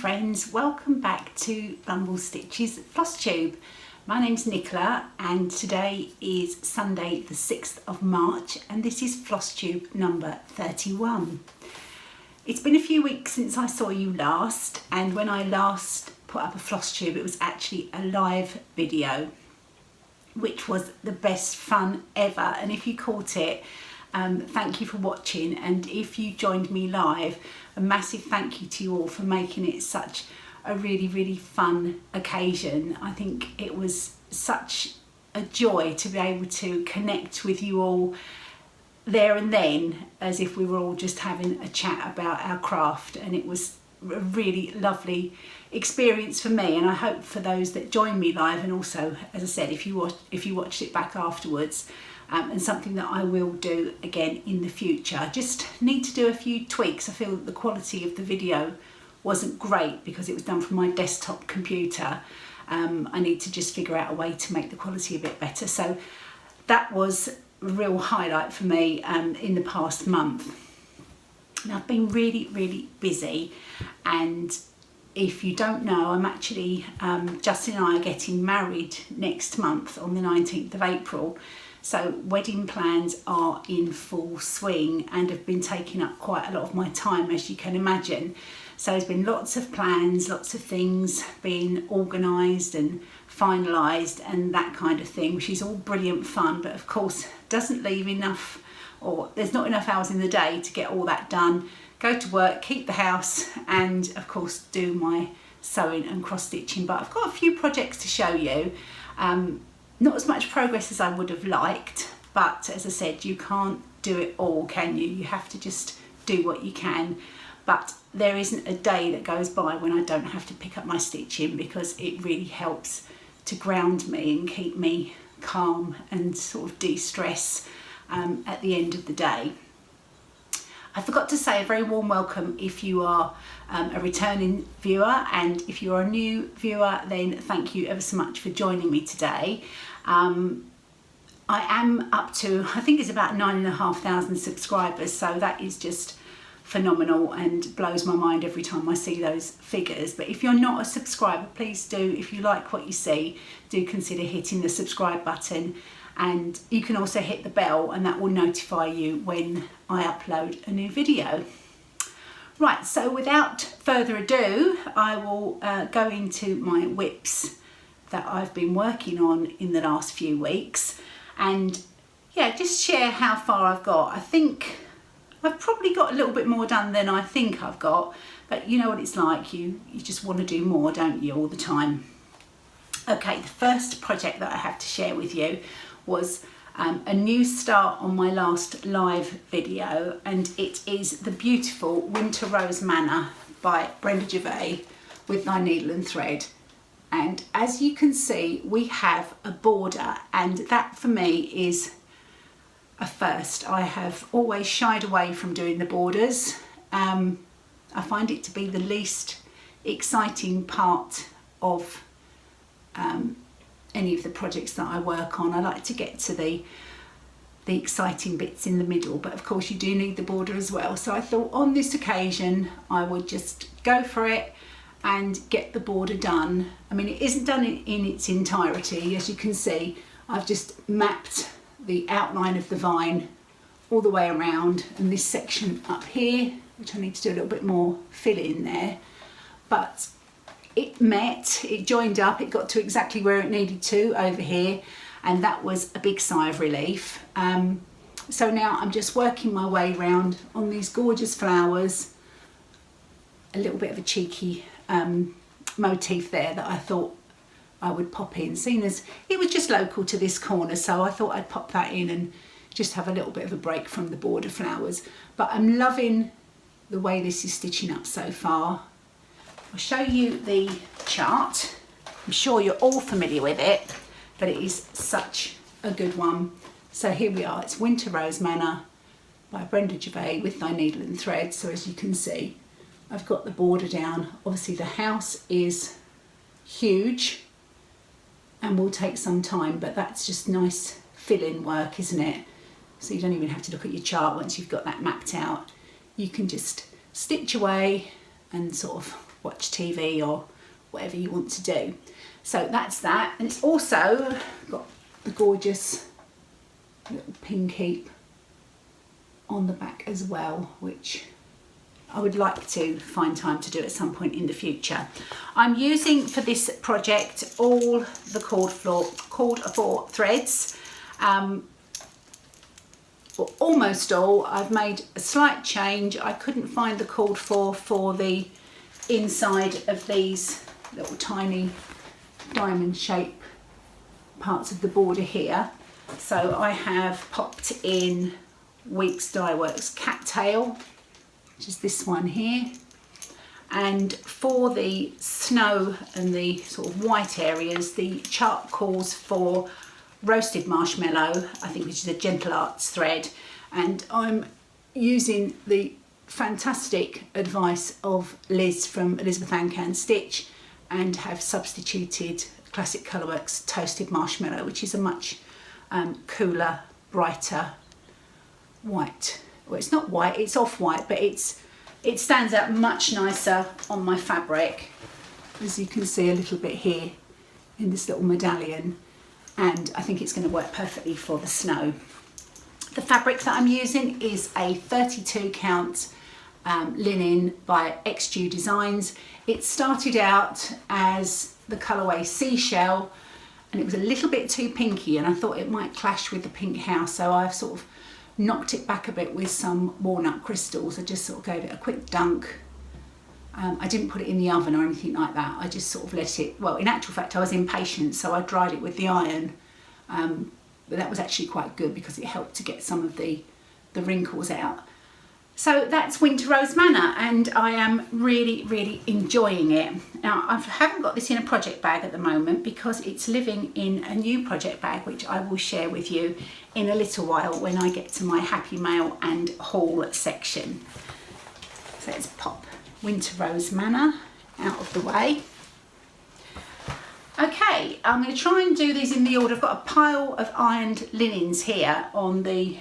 friends, welcome back to Bumble Stitches Flosstube. My name's Nicola and today is Sunday the 6th of March and this is Flosstube number 31. It's been a few weeks since I saw you last, and when I last put up a Flosstube it was actually a live video, which was the best fun ever. And if you caught it, thank you for watching, and if you joined me live, a massive thank you to you all for making it such a really fun occasion. I think it was such a joy to be able to connect with you all there and then, as if we were all just having a chat about our craft, and it was a really lovely experience for me, and I hope for those that join me live, and also, as I said, if you watched it back afterwards, and something that I will do again in the future. I just need to do a few tweaks. I feel that the quality of the video wasn't great because it was done from my desktop computer. I need to just figure out a way to make the quality a bit better. So that was a real highlight for me in the past month. Now, I've been really busy, and if you don't know, I'm actually, Justin and I are getting married next month on the 19th of April. So wedding plans are in full swing and have been taking up quite a lot of my time, as you can imagine. So there's been lots of plans, lots of things being organised and finalised and that kind of thing, which is all brilliant fun, but of course doesn't leave enough, or there's not enough hours in the day to get all that done. Go to work, keep the house, and of course do my sewing and cross stitching. But I've got a few projects to show you. Not as much progress as I would have liked, but as I said, you can't do it all, can you? You have to just do what you can. But there isn't a day that goes by when I don't have to pick up my stitching, because it really helps to ground me and keep me calm and sort of de-stress at the end of the day. I forgot to say a very warm welcome if you are a returning viewer, and if you're a new viewer, then thank you ever so much for joining me today. I am up to, I think it's about 9,500 subscribers, so that is just phenomenal and blows my mind every time I see those figures. But if you're not a subscriber, please do, if you like what you see, do consider hitting the subscribe button, and you can also hit the bell and that will notify you when I upload a new video. Right, so without further ado, I will go into my whips that I've been working on in the last few weeks, and yeah, just share how far I've got. I think I've probably got a little bit more done than I think I've got, but you know what it's like, you just want to do more, don't you, all the time. Okay, the first project that I have to share with you was a new start on my last live video, and it is the beautiful Winter Rose Manor by Brenda Jubilee with Thy Needle and Thread. And as you can see, we have a border, and that for me is a first. I have always shied away from doing the borders. I find it to be the least exciting part of any of the projects that I work on. I like to get to the exciting bits in the middle, but of course you do need the border as well. So I thought on this occasion I would just go for it and get the border done. I mean, it isn't done in its entirety. As you can see, I've just mapped the outline of the vine all the way around, and this section up here, which I need to do a little bit more fill in there, but it joined up, it got to exactly where it needed to over here, and that was a big sigh of relief. So now I'm just working my way around on these gorgeous flowers, a little bit of a cheeky motif there that I thought I would pop in, seeing as it was just local to this corner, so I thought I'd pop that in and just have a little bit of a break from the border flowers. But I'm loving the way this is stitching up so far. I'll show you the chart. I'm sure you're all familiar with it, but it is such a good one. So here we are, it's Winter Rose Manor by Brenda Jubilee with Thy Needle and Thread. So as you can see, I've got the border down. Obviously the house is huge and will take some time, but that's just nice fill-in work, isn't it? So you don't even have to look at your chart once you've got that mapped out. You can just stitch away and sort of watch TV or whatever you want to do. So that's that, and it's also got the gorgeous little pin keep on the back as well, which I would like to find time to do at some point in the future. I'm using for this project all the cord for threads, well, almost all. I've made a slight change. I couldn't find the cord for the inside of these little tiny diamond shape parts of the border here, so I have popped in Weeks Dye Works Cattail, which is this one here, and for the snow and the sort of white areas, the chart calls for Roasted Marshmallow, I think, which is a Gentle Arts thread, and I'm using the fantastic advice of Liz from Elizabeth Ann Can Stitch and have substituted Classic Colourworks Toasted Marshmallow, which is a much cooler, brighter white. Well, it's not white, it's off-white, but it stands out much nicer on my fabric, as you can see a little bit here in this little medallion, and I think it's going to work perfectly for the snow. The fabric that I'm using is a 32 count linen by XG Designs. It started out as the colourway Seashell, and it was a little bit too pinky, and I thought it might clash with the pink house, so I've sort of knocked it back a bit with some walnut crystals. I just sort of gave it a quick dunk. I didn't put it in the oven or anything like that. I just sort of let it, well, in actual fact I was impatient, so I dried it with the iron, but that was actually quite good because it helped to get some of the wrinkles out. So that's Winter Rose Manor, and I am really enjoying it. Now, I haven't got this in a project bag at the moment because it's living in a new project bag, which I will share with you in a little while when I get to my Happy Mail and haul section. So let's pop Winter Rose Manor out of the way. Okay, I'm going to try and do these in the order. I've got a pile of ironed linens here on the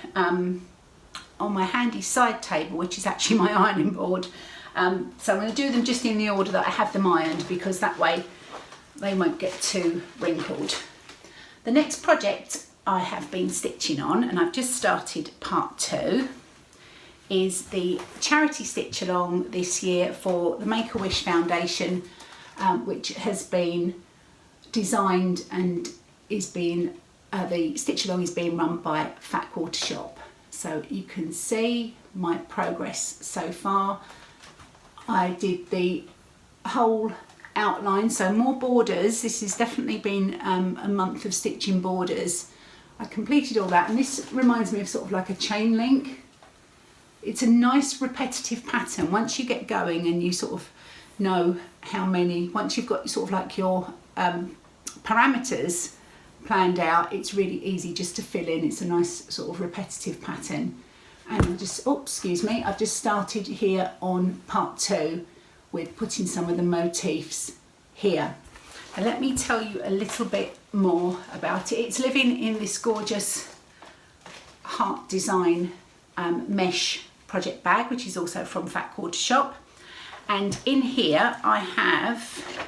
on my handy side table, which is actually my ironing board. So I'm going to do them just in the order that I have them ironed, because that way they won't get too wrinkled. The next project I have been stitching on, and I've just started part 2, is the charity stitch along this year for the Make-A-Wish Foundation, which has been designed and is being, the stitch along is being run by Fat Quarter Shop. So you can see my progress so far. I did the whole outline, so more borders. This has definitely been a month of stitching borders. I completed all that, and this reminds me of sort of like a chain link. It's a nice repetitive pattern. Once you get going and you sort of know how many, once you've got sort of like your parameters planned out, it's really easy just to fill in. It's a nice sort of repetitive pattern. And I'm just, oh, excuse me, I've just started here on part 2 with putting some of the motifs here. And let me tell you a little bit more about it. It's living in this gorgeous heart design mesh project bag, which is also from Fat Quarter Shop. And in here I have,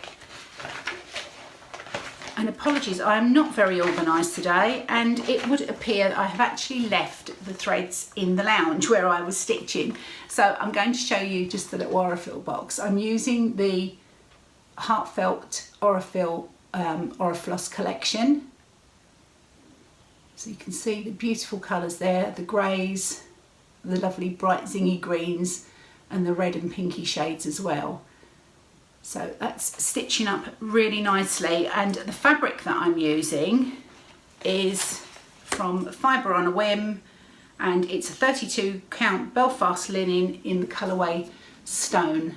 and apologies, I am not very organised today, and it would appear that I have actually left the threads in the lounge where I was stitching. So I'm going to show you just the little Aurifil box. I'm using the Heartfelt Aurifil Aurifloss collection. So you can see the beautiful colours there, the greys, the lovely bright zingy greens, and the red and pinky shades as well. So that's stitching up really nicely, and the fabric that I'm using is from Fibre on a Whim, and it's a 32 count Belfast linen in the colourway Stone,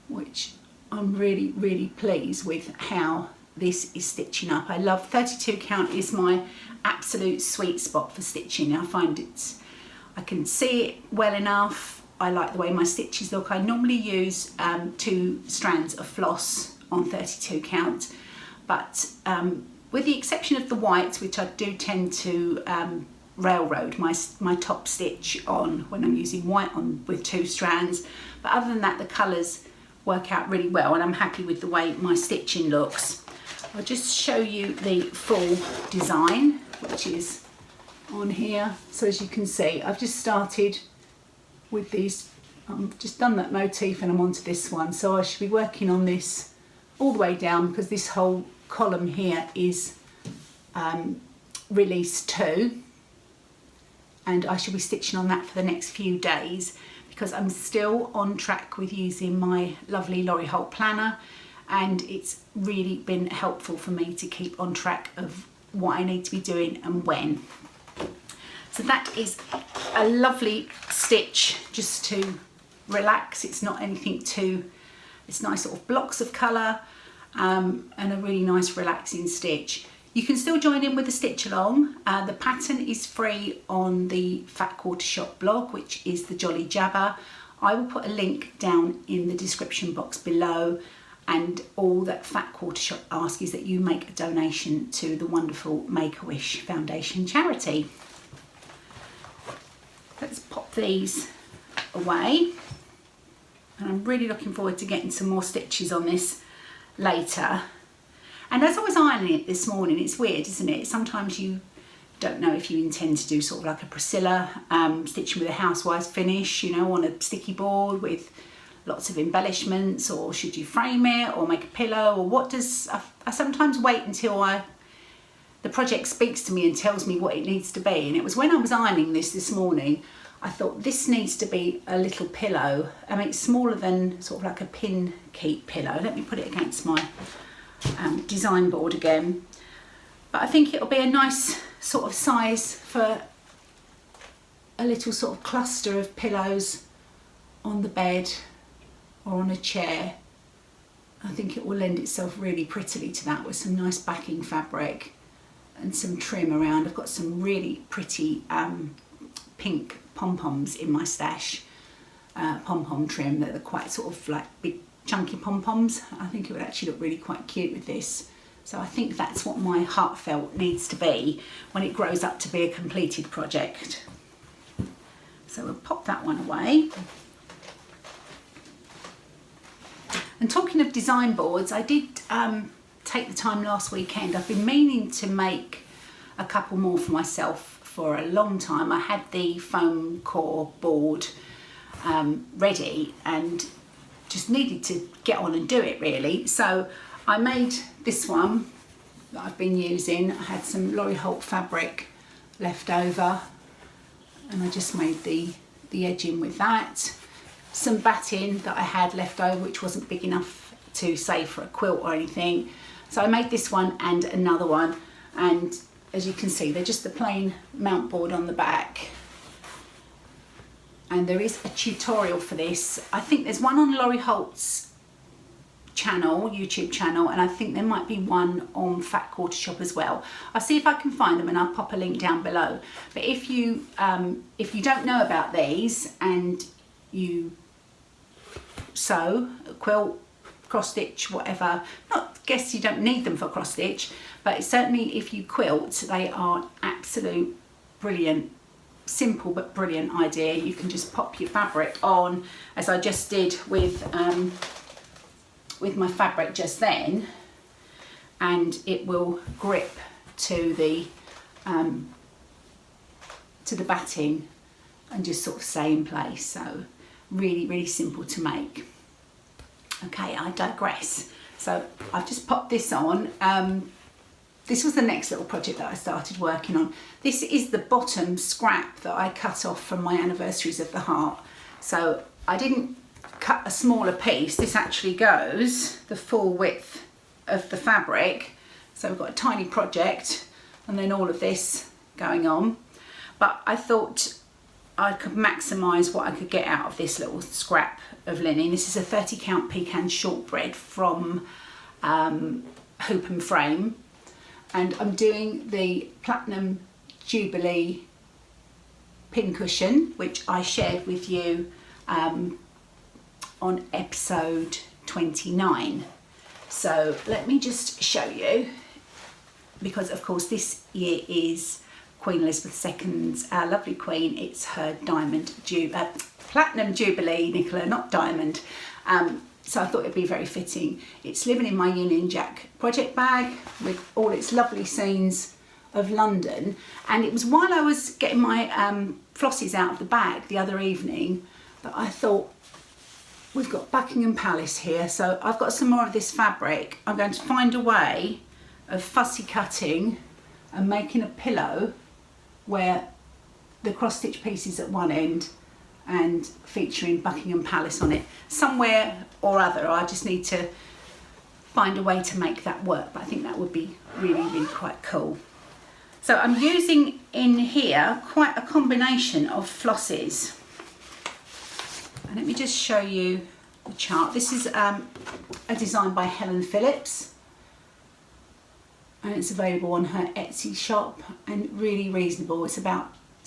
which I'm really pleased with how this is stitching up. I love 32 count, is my absolute sweet spot for stitching. I find I can see it well enough. I like the way my stitches look. I normally use 2 strands of floss on 32 count, but with the exception of the whites, which I do tend to railroad my top stitch on when I'm using white on with 2 strands, but other than that, the colours work out really well, and I'm happy with the way my stitching looks. I'll just show you the full design, which is on here. So as you can see, I've just started with these, I've just done that motif and I'm onto this one. So I should be working on this all the way down, because this whole column here is release 2, and I should be stitching on that for the next few days, because I'm still on track with using my lovely Lori Holt planner, and it's really been helpful for me to keep on track of what I need to be doing and when. So that is a lovely stitch just to relax. It's not anything too, it's nice sort of blocks of colour, and a really nice relaxing stitch. You can still join in with the stitch along. The pattern is free on the Fat Quarter Shop blog, which is the Jolly Jabber. I will put a link down in the description box below, and all that Fat Quarter Shop asks is that you make a donation to the wonderful Make-A-Wish Foundation charity. Let's pop these away, and I'm really looking forward to getting some more stitches on this later. And as I was ironing it this morning, it's weird, isn't it? Sometimes you don't know if you intend to do sort of like a Priscilla stitching with a housewife's finish, you know, on a sticky board with lots of embellishments, or should you frame it or make a pillow, or what does, I sometimes wait until the project speaks to me and tells me what it needs to be. And it was when I was ironing this morning, I thought this needs to be a little pillow. I mean, it's smaller than sort of like a pin keep pillow. Let me put it against my design board again. But I think it'll be a nice sort of size for a little sort of cluster of pillows on the bed or on a chair. I think it will lend itself really prettily to that, with some nice backing fabric and some trim around. I've got some really pretty pink pom-poms in my stash, pom-pom trim that are quite sort of like big chunky pom-poms. I think it would actually look really quite cute with this. So I think that's what my heartfelt needs to be when it grows up to be a completed project. So we'll pop that one away. And talking of design boards, I did take the time last weekend. I've been meaning to make a couple more for myself for a long time. I had the foam core board ready and just needed to get on and do it really. So I made this one that I've been using. I had some Lori Holt fabric left over, and I just made the edging with that. Some batting that I had left over, which wasn't big enough to save for a quilt or anything. So I made this one and another one, and as you can see, they're just the plain mount board on the back. And there is a tutorial for this. I think there's one on Lori Holt's channel, YouTube channel, and I think there might be one on Fat Quarter Shop as well. I'll see if I can find them and I'll pop a link down below. But if you don't know about these and you sew, quilt, cross stitch, whatever, guess you don't need them for cross stitch, but certainly if you quilt, they are absolute brilliant, simple but brilliant idea. You can just pop your fabric on, as I just did with my fabric just then, and it will grip to the batting and just sort of stay in place. So really, really simple to make. Okay, I digress. So I've just popped this on. This was the next little project that I started working on. This is the bottom scrap that I cut off from my Anniversaries of the Heart. So I didn't cut a smaller piece. This actually goes the full width of the fabric. So we've got a tiny project and then all of this going on. But I thought I could maximise what I could get out of this little scrap of linen. This is a 30 count pecan shortbread from Hoop and Frame, and I'm doing the Platinum Jubilee pincushion, which I shared with you on episode 29. So let me just show you, because of course this year is Queen Elizabeth II's lovely Queen. It's her Platinum Jubilee, Nicola, not diamond. so I thought it'd be very fitting. It's living in my Union Jack project bag with all its lovely scenes of London, and it was while I was getting my flossies out of the bag the other evening that I thought, we've got Buckingham Palace here, so I've got some more of this fabric. I'm going to find a way of fussy cutting and making a pillow where the cross stitch piece is at one end and featuring Buckingham Palace on it. Somewhere or other, I just need to find a way to make that work, but I think that would be really, really quite cool. So I'm using in here quite a combination of flosses. And let me just show you the chart. This is a design by Helen Phillips, and it's available on her Etsy shop and really reasonable. It's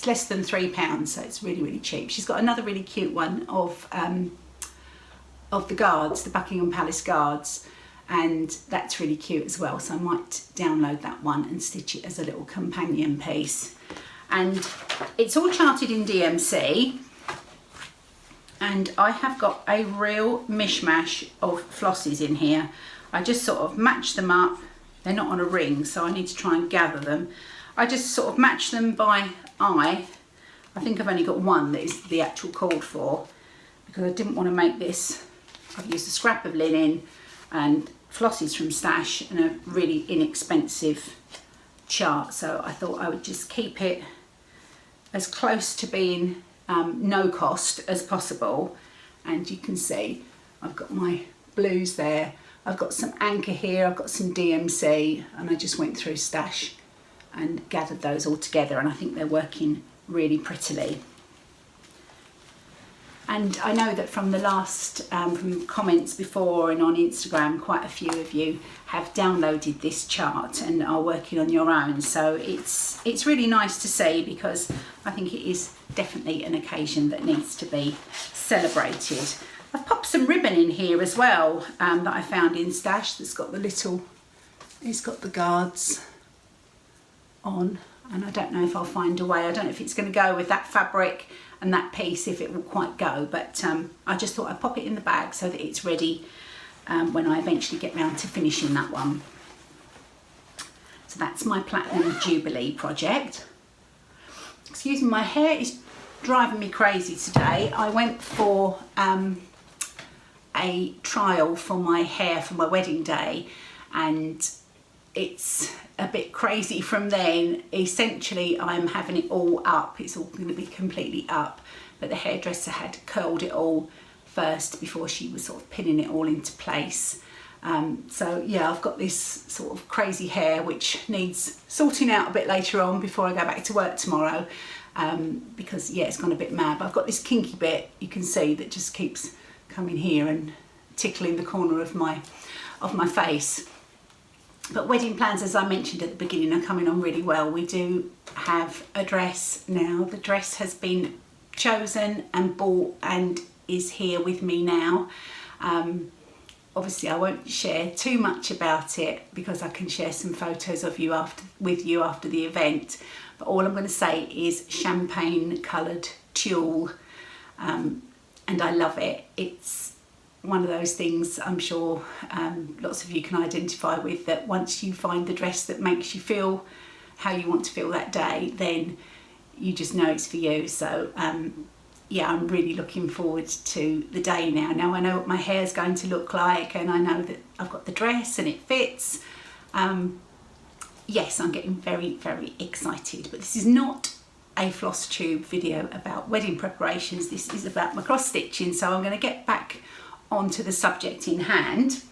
less than £3, so it's really, really cheap. She's got another really cute one of the guards, the Buckingham Palace guards, and that's really cute as well. So I might download that one and stitch it as a little companion piece. And it's all charted in DMC, and I have got a real mishmash of flosses in here. I just sort of match them up. They're not on a ring, so I need to try and gather them. I just sort of match them by eye. I think I've only got one that is the actual called for, because I didn't want to make this. I've used a scrap of linen and flosses from Stash and a really inexpensive chart, so I thought I would just keep it as close to being no cost as possible. And you can see I've got my blues there, I've got some anchor here, I've got some DMC, and I just went through Stash and gathered those all together, and I think they're working really prettily. And I know that from the last from comments before and on Instagram, quite a few of you have downloaded this chart and are working on your own, so it's really nice to see, because I think it is definitely an occasion that needs to be celebrated. I've popped some ribbon in here as well that I found in Stash that's got the little, it's got the guards on, and I don't know if I'll find a way. I don't know if it's going to go with that fabric and that piece, if it will quite go, but I just thought I'd pop it in the bag so that it's ready when I eventually get round to finishing that one. So that's my Platinum Jubilee project. Excuse me, my hair is driving me crazy today. I went for a trial for my hair for my wedding day, and it's a bit crazy from then. Essentially, I'm having it all up. It's all going to be completely up, but the hairdresser had curled it all first before she was sort of pinning it all into place. So yeah, I've got this sort of crazy hair which needs sorting out a bit later on before I go back to work tomorrow, because yeah, it's gone a bit mad. But I've got this kinky bit, you can see, that just keeps coming here and tickling the corner of my face. But wedding plans, as I mentioned at the beginning, are coming on really well. We do have a dress now. The dress has been chosen and bought and is here with me now. Obviously I won't share too much about it because I can share some photos of you with you after the event. But all I'm going to say is champagne coloured tulle, and I love it. It's one of those things I'm sure lots of you can identify with, that once you find the dress that makes you feel how you want to feel that day, then you just know it's for you. So yeah, I'm really looking forward to the day now. Now I know what my hair's going to look like, and I know that I've got the dress and it fits. Yes, I'm getting very, very excited. But this is not a Flosstube video about wedding preparations. This is about my cross stitching. So I'm going to get back onto the subject in hand.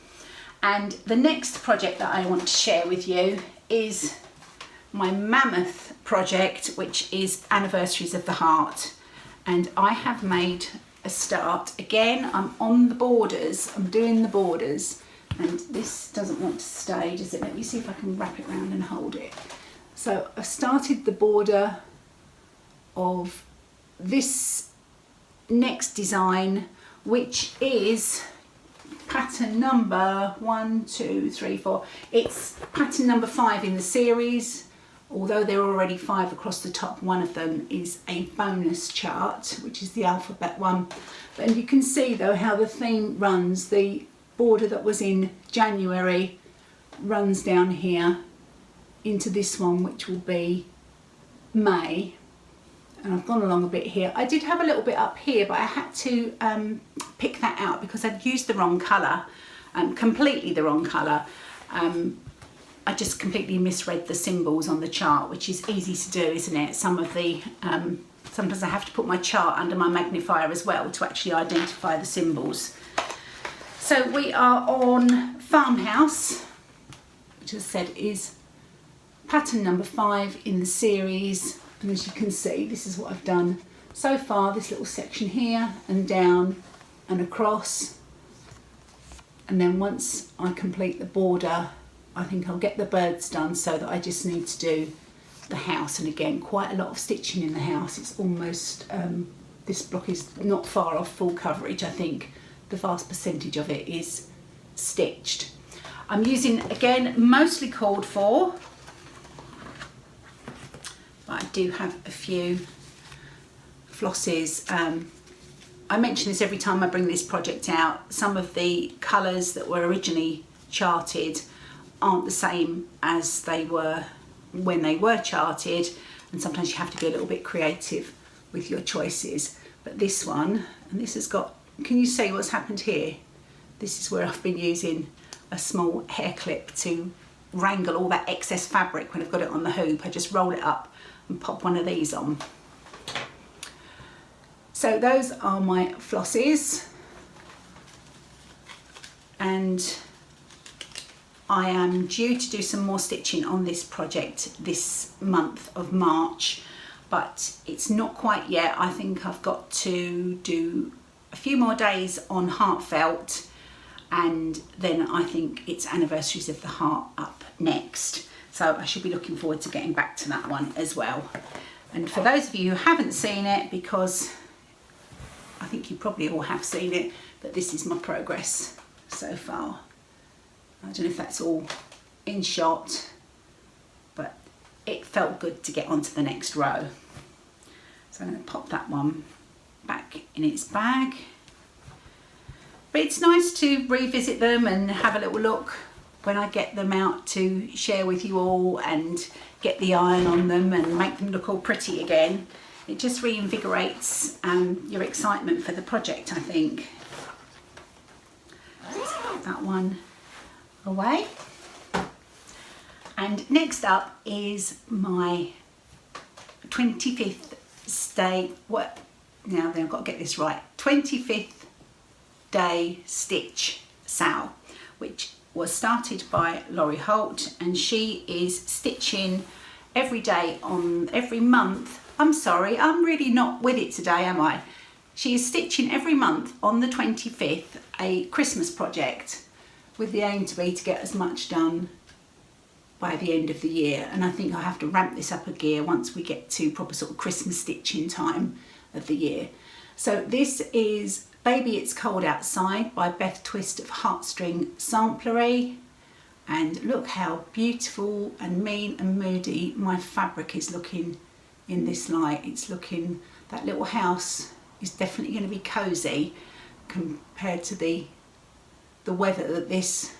And the next project that I want to share with you is my mammoth project, which is Anniversaries of the Heart. And I have made a start. Again, I'm on the borders, I'm doing the borders, and this doesn't want to stay, does it? Let me see if I can wrap it around and hold it. So I started the border of this next design, which is pattern number 1, 2, 3, 4. It's pattern number 5 in the series. although there are already 5 across the top, one of them is a bonus chart, which is the alphabet one. And you can see though how the theme runs. The border that was in January runs down here into this one, which will be May. And I've gone along a bit here. I did have a little bit up here, but I had to pick that out because I'd used the wrong colour, completely the wrong colour. I just completely misread the symbols on the chart, which is easy to do, isn't it? Some of the, sometimes I have to put my chart under my magnifier as well to actually identify the symbols. So we are on Farmhouse, which as I said is pattern number 5 in the series. And as you can see, this is what I've done so far, this little section here and down and across. And then once I complete the border, I think I'll get the birds done, so that I just need to do the house. And again, quite a lot of stitching in the house. It's almost, this block is not far off full coverage. I think the vast percentage of it is stitched. I'm using, again, mostly called for, but I do have a few flosses. I mention this every time I bring this project out. Some of the colours that were originally charted aren't the same as they were when they were charted, and sometimes you have to be a little bit creative with your choices. But this one, and this has got, can you see what's happened here? This is where I've been using a small hair clip to wrangle all that excess fabric when I've got it on the hoop. I just roll it up and pop one of these on. So those are my flosses, and I am due to do some more stitching on this project this month of March, but it's not quite yet. I think I've got to do a few more days on Heartfelt, and then I think it's Anniversaries of the Heart up next. So I should be looking forward to getting back to that one as well. And for those of you who haven't seen it, because I think you probably all have seen it, but this is my progress so far. I don't know if that's all in shot, but it felt good to get onto the next row. So I'm going to pop that one back in its bag. But it's nice to revisit them and have a little look when I get them out to share with you all and get the iron on them and make them look all pretty again. It just reinvigorates your excitement for the project, I think. Let's put that one away. And next up is my 25th day, now then I've got to get this right, 25th day stitch sale, which was started by Laurie Holt, and she is stitching every day on every month. I'm sorry, I'm really not with it today, am I? She is stitching every month on the 25th a Christmas project, with the aim to be to get as much done by the end of the year. And I think I'll have to ramp this up a gear once we get to proper sort of Christmas stitching time of the year. So this is Baby It's Cold Outside by Beth Twist of Heartstring Samplery. And look how beautiful and mean and moody my fabric is looking in this light. It's looking, that little house is definitely going to be cosy compared to the weather that this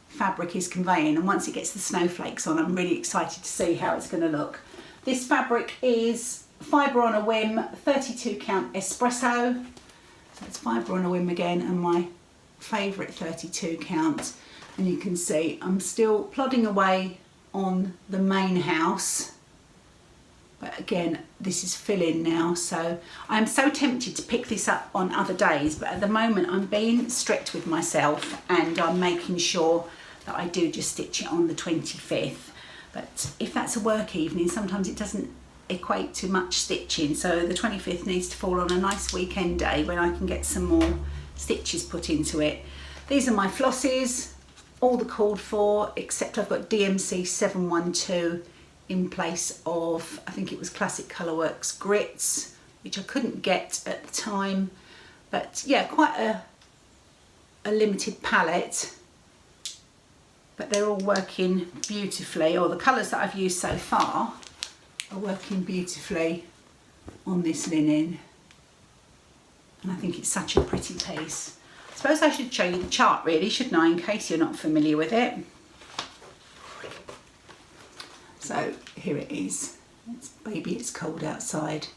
fabric is conveying. And once it gets the snowflakes on, I'm really excited to see how it's going to look. This fabric is Fibre on a Whim 32 count espresso. So it's Fibre on a Whim again, and my favourite 32 count. And you can see I'm still plodding away on the main house, but again this is fill-in now, so I'm so tempted to pick this up on other days, but at the moment I'm being strict with myself and I'm making sure that I do just stitch it on the 25th. But if that's a work evening, sometimes it doesn't equate to much stitching, so the 25th needs to fall on a nice weekend day when I can get some more stitches put into it. These are my flosses, all the called for, except I've got DMC 712 in place of, I think it was Classic Colourworks grits, which I couldn't get at the time. But yeah, quite a limited palette. but they're all working beautifully, or the colours that I've used so far are working beautifully on this linen, and I think it's such a pretty piece. I suppose I should show you the chart really, shouldn't I, in case you're not familiar with it. So here it is. Baby, it's cold outside.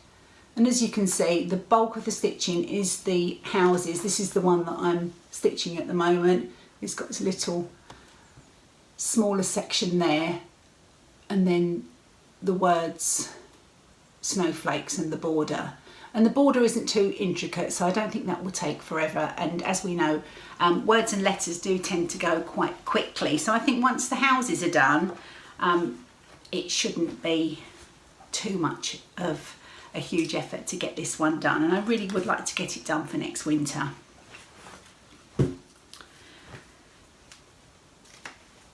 And as you can see, the bulk of the stitching is the houses. This is the one that I'm stitching at the moment. It's got this little smaller section there, and then the words snowflakes and the border. And the border isn't too intricate, so I don't think that will take forever. And as we know, words and letters do tend to go quite quickly. So I think once the houses are done, it shouldn't be too much of a huge effort to get this one done. And I really would like to get it done for next winter.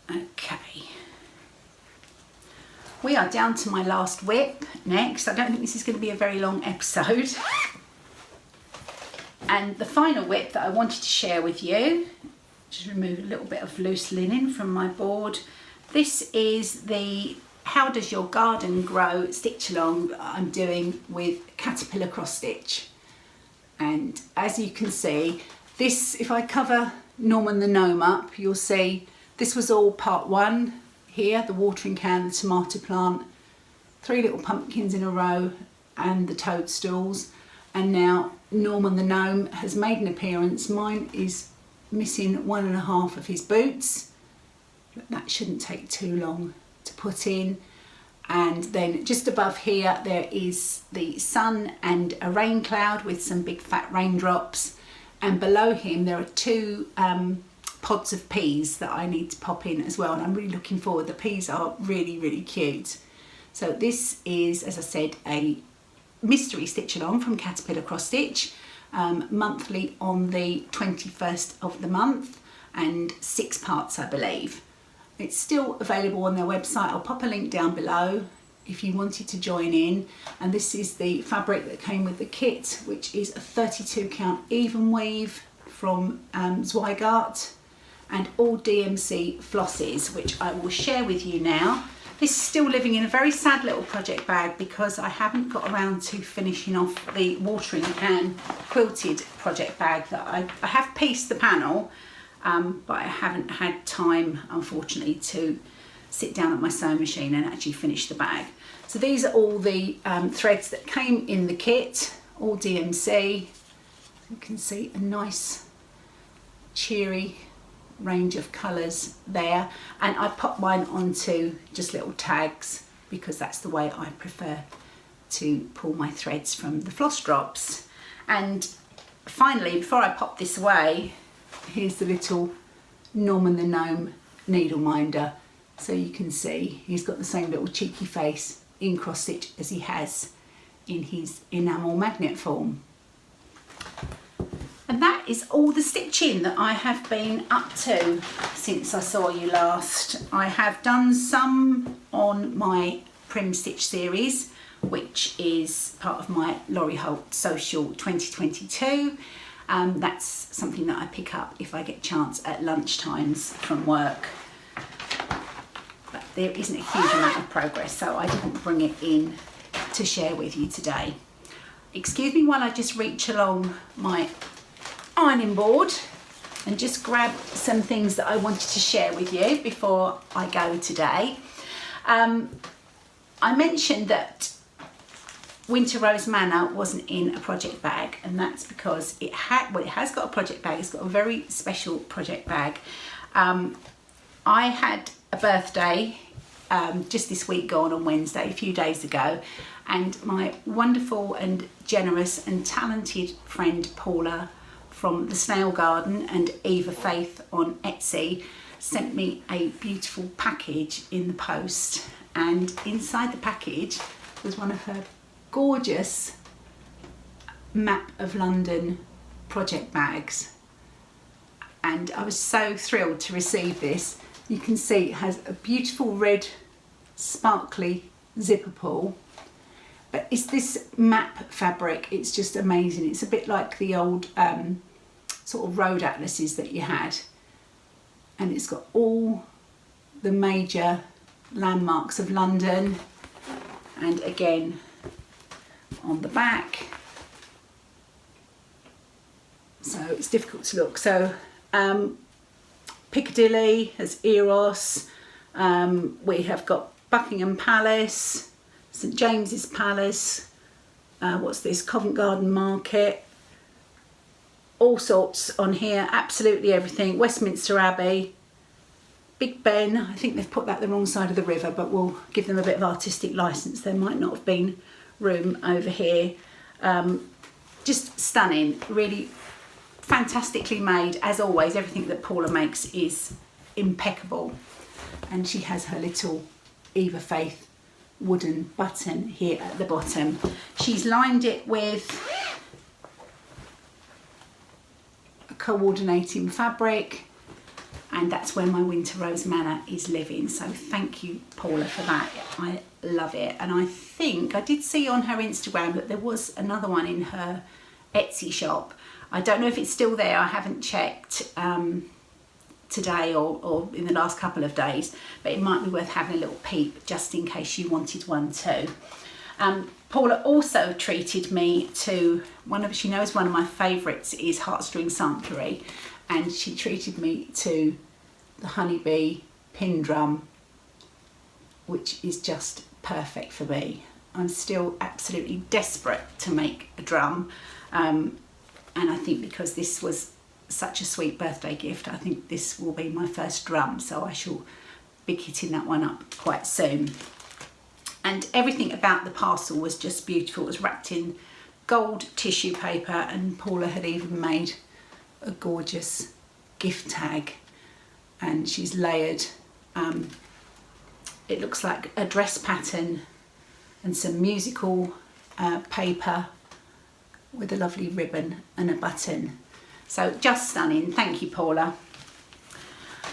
Okay. We are down to my last whip next. I don't think this is going to be a very long episode. And the final whip that I wanted to share with you, just remove a little bit of loose linen from my board. This is the How Does Your Garden Grow stitch along that I'm doing with caterpillar cross stitch. And as you can see, this, if I cover Norman the Gnome up, you'll see this was all part one. Here, the watering can, the tomato plant, 3 little pumpkins in a row, and the toadstools. And now Norman the Gnome has made an appearance. Mine is missing 1.5 of his boots, but that shouldn't take too long to put in. And then just above here there is the sun and a rain cloud with some big fat raindrops, and below him there are 2 pods of peas that I need to pop in as well, and I'm really looking forward. The peas are really cute. So this is, as I said, a mystery stitch along from Caterpillar Cross Stitch, monthly on the 21st of the month, and 6 parts I believe. It's still available on their website. I'll pop a link down below if you wanted to join in. And this is the fabric that came with the kit, which is a 32 count even weave from Zweigart, and all DMC flosses, which I will share with you now. This is still living in a very sad little project bag because I haven't got around to finishing off the watering can quilted project bag that I have pieced the panel, but I haven't had time, unfortunately, to sit down at my sewing machine and actually finish the bag. So these are all the threads that came in the kit, all DMC. You can see a nice cheery range of colours there, and I pop mine onto just little tags because that's the way I prefer to pull my threads from the floss drops. And finally, before I pop this away, here's the little Norman the Gnome needle minder. So you can see he's got the same little cheeky face in cross stitch as he has in his enamel magnet form. And that is all the stitching that I have been up to since I saw you last. I have done some on my Prim Stitch series, which is part of my Laurie Holt Social 2022. That's something that I pick up if I get a chance at lunchtimes from work. But there isn't a huge amount of progress, so I didn't bring it in to share with you today. Excuse me while I just reach along my ironing board and just grab some things that I wanted to share with you before I go today. I mentioned that Winter Rose Manor wasn't in a project bag, and that's because it has got a project bag. It's got a very special project bag. I had a birthday just this week gone on Wednesday, a few days ago, and my wonderful and generous and talented friend Pauls'a from the Snail Garden and Eva Faith on Etsy sent me a beautiful package in the post, and inside the package was one of her gorgeous Map of London project bags, and I was so thrilled to receive this. You can see it has a beautiful red sparkly zipper pull, but it's this map fabric. It's just amazing. It's a bit like the old sort of road atlases that you had, and it's got all the major landmarks of London, and again on the back, so it's difficult to look. So Piccadilly has Eros, we have got Buckingham Palace, St James's Palace, what's this, Covent Garden Market, all sorts on here, absolutely everything. Westminster Abbey, Big Ben. I think they've put that the wrong side of the river, but we'll give them a bit of artistic license. There might not have been room over here. Just stunning, really fantastically made. As always, everything that Paula makes is impeccable. And she has her little Eva Faith wooden button here at the bottom. She's lined it with a coordinating fabric, and that's where my Winter Rose Manor is living. So thank you, Paula, for that. I love it. And I think I did see on her Instagram that there was another one in her Etsy shop. I don't know if it's still there. I haven't checked today or in the last couple of days, but it might be worth having a little peep just in case you wanted one too. Paula also treated me to she knows one of my favourites is Heartstring Samplery, and she treated me to the Honeybee pin drum, which is just perfect for me. I'm still absolutely desperate to make a drum, and I think because this was such a sweet birthday gift, I think this will be my first drum, so I shall be kitting that one up quite soon. And everything about the parcel was just beautiful. It was wrapped in gold tissue paper, and Paula had even made a gorgeous gift tag, and she's layered it looks like a dress pattern and some musical paper with a lovely ribbon and a button. So just stunning. Thank you, Paula.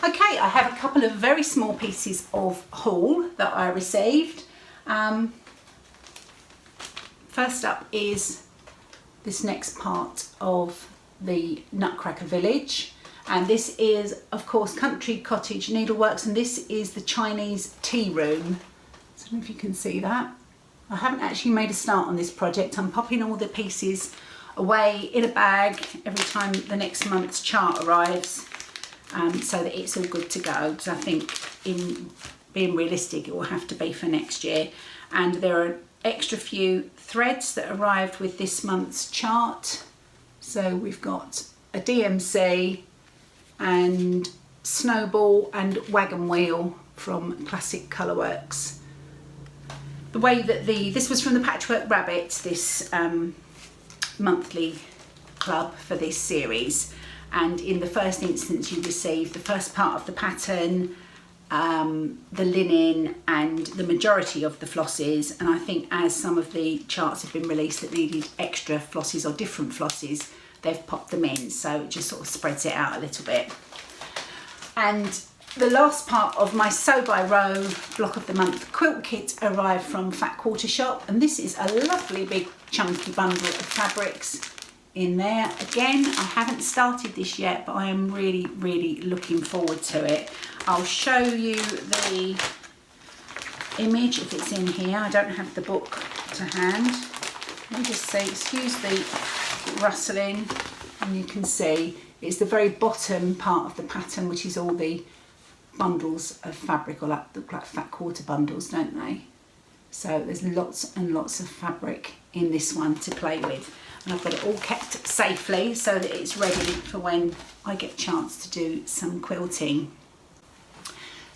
Okay, I have a couple of very small pieces of haul that I received. First up is this next part of the Nutcracker Village, and this is of course Country Cottage Needleworks, and this is the Chinese tea room. I don't know if you can see that. I haven't actually made a start on this project. I'm popping all the pieces away in a bag every time the next month's chart arrives, so that it's all good to go, because I think, in being realistic, it will have to be for next year. And there are extra few threads that arrived with this month's chart. So we've got a DMC and Snowball and Wagon Wheel from Classic Colourworks. The way that this was from the Patchwork Rabbit, this monthly club for this series, and in the first instance you receive the first part of the pattern, the linen and the majority of the flosses, and I think as some of the charts have been released that needed extra flosses or different flosses, they've popped them in, so it just sort of spreads it out a little bit. And the last part of my Sew by Row block of the month quilt kit arrived from Fat Quarter Shop, and this is a lovely big chunky bundle of fabrics in there. Again, I haven't started this yet, but I am really looking forward to it. I'll show you the image if it's in here. I don't have the book to hand. Let me just see, excuse the rustling, and you can see it's the very bottom part of the pattern, which is all the bundles of fabric, or look like fat quarter bundles, don't they? So there's lots and lots of fabric in this one to play with, and I've got it all kept safely so that it's ready for when I get a chance to do some quilting.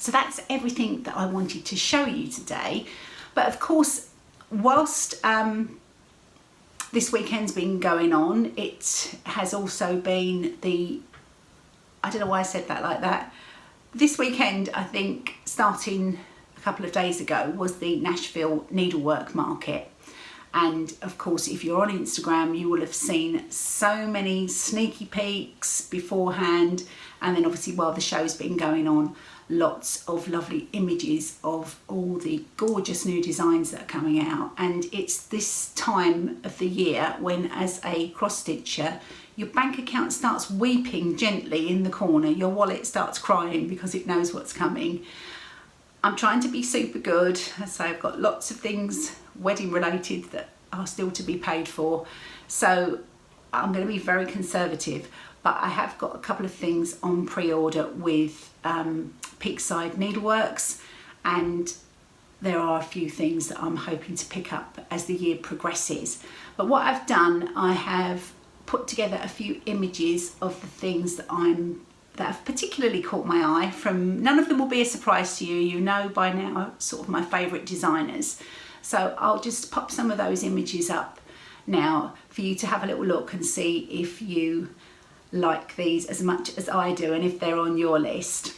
So that's everything that I wanted to show you today. But of course, whilst this weekend's been going on, it has also been I don't know why I said that like that. This weekend, I think, starting a couple of days ago, was the Nashville needlework market. And of course, if you're on Instagram, you will have seen so many sneaky peeks beforehand. And then obviously while the show's been going on, lots of lovely images of all the gorgeous new designs that are coming out. And it's this time of the year when, as a cross stitcher, your bank account starts weeping gently in the corner, your wallet starts crying because it knows what's coming. I'm trying to be super good, so I've got lots of things wedding related that are still to be paid for, so I'm going to be very conservative, but I have got a couple of things on pre-order with Peakside Needleworks, and there are a few things that I'm hoping to pick up as the year progresses. But what I've done, I have put together a few images of the things that have particularly caught my eye. From none of them will be a surprise to you. You know by now sort of my favourite designers. So I'll just pop some of those images up now for you to have a little look and see if you like these as much as I do and if they're on your list.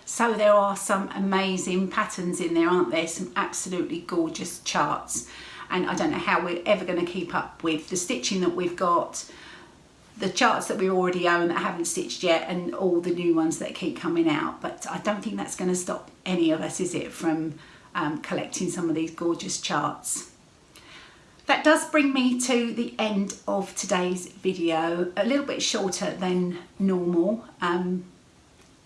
So there are some amazing patterns in there, aren't there? Some absolutely gorgeous charts. And I don't know how we're ever going to keep up with the stitching that we've got, the charts that we already own that haven't stitched yet, and all the new ones that keep coming out. But I don't think that's going to stop any of us, is it, from collecting some of these gorgeous charts. That does bring me to the end of today's video, a little bit shorter than normal.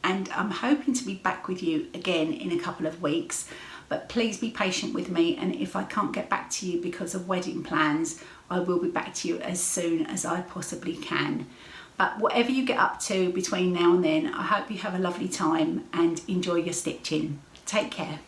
And I'm hoping to be back with you again in a couple of weeks, but please be patient with me, and if I can't get back to you because of wedding plans, I will be back to you as soon as I possibly can. But whatever you get up to between now and then, I hope you have a lovely time and enjoy your stitching. Take care.